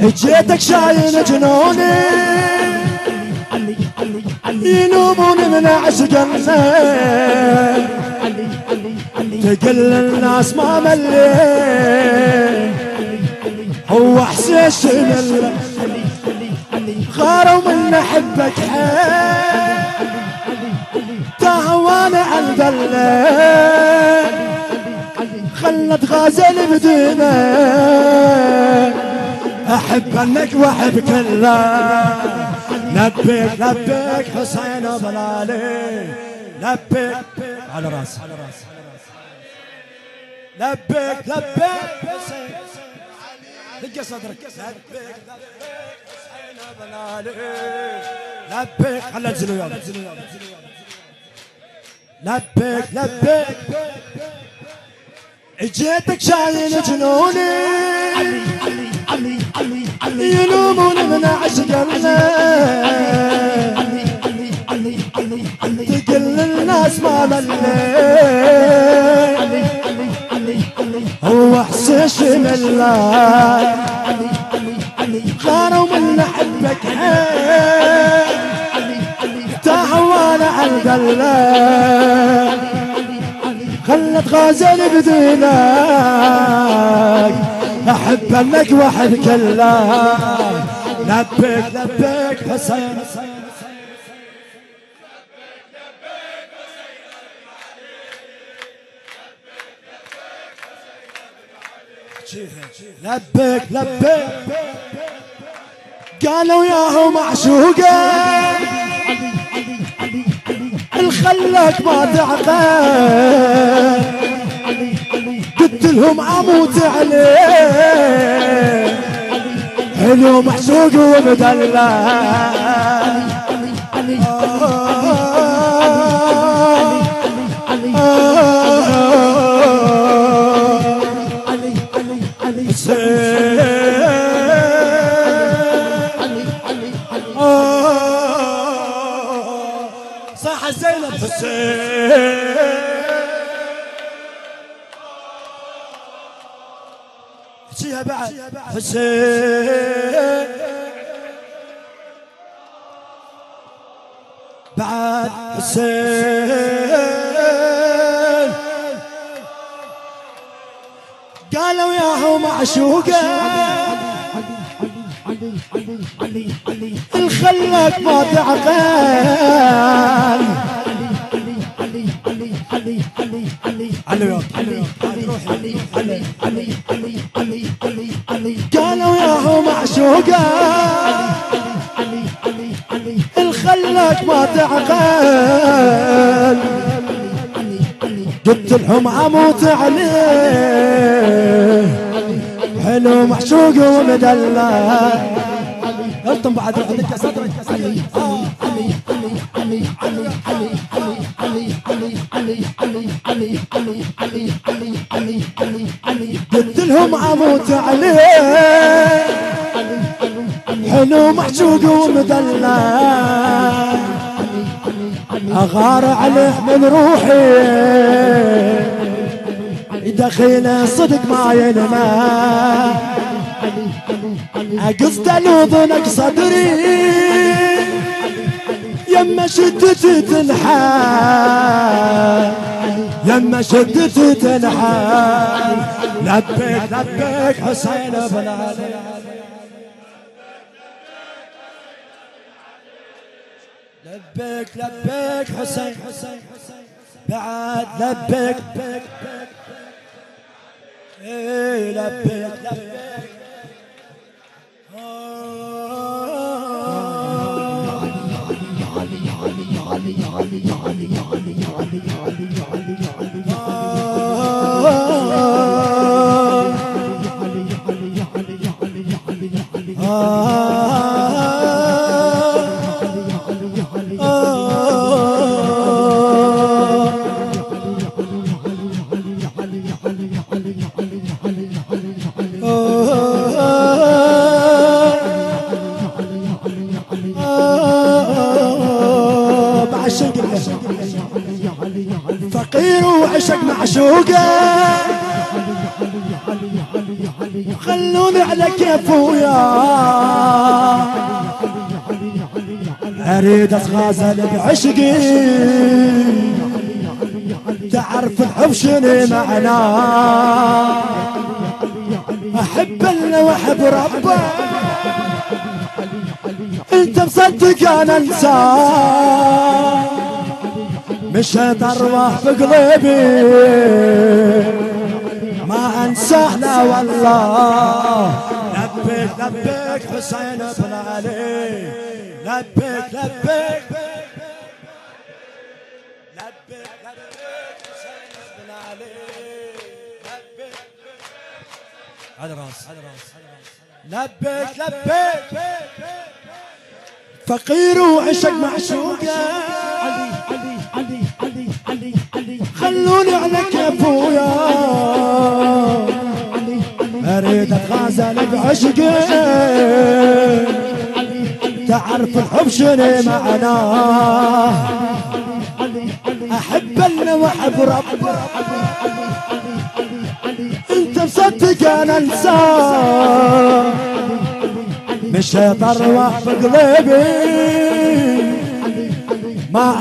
اجيتك شايل جنوني ينومون من عشقنا تقل الناس ما مليت هو حسين شمل غاروا من حبك حيل تهواني عند الليل خلت غازل بدينا احب انك واحب كله لبيك لبيك حسين بلالي لبيك على راسي لبيك لبيك حسين دق صدرك لبيك لبيك حسين بلالي لبيك خلنا ننزلوا يلا لبيك لبيك اجيتك شايل جنوني يلومون من عشقنا تقل الناس ما مليت هو حسين شمله غاروا من حبك حيل تهوان عند الليل خلت غازل بدينك احب انك واحد كله لبيك لبيك حسين لبيك لبيك قالوا ياهو معشوقه الخلك ما تعقل قلت لهم اموت عليه حلو معشوق ومدلل صح زينب حسين فيها بعد حسين بعد حسين قالوا ياهو معشوقه الخلك ما تعقل قالوا ياهو معشوقه الخلك ما تعقل قلت لهم اموت عليه حلو معشوق ومدلل الطم بعد عندك صدرك قلت لهم اموت عليه حلو معشوق ومدلل اغار عليه من روحي دخيله صدق ما ينمى اقصد الاذنك صدري يما شدتي تنحى يما شدتي تنحى لبيك لبيك حسين بلالي لبيك لبيك حسين بعد لبيك ايه لبيك لبيك فقير وعشق معشوقه خلوني على كيف وياه اريد اتغازل بعشقي تعرف الحب شنو معناه احب الله واحب ربه انت مصدق انا انساه مشيت ارواح بقلبي ما انساه لا والله لبيك لبيك حسين بن علي لبيك لبيك لبيك لبيك حسين بن علي لبيك على راس لبيك لبيك فقير وعشق معشوقه علي علي علي علي علي علي خلوني على كيفويا اريد اتغازل بعشقي تعرف الحب شنو معناه احب الله واحب ربه انت مصدق انا انساه مشيت ارواح بقلبي ما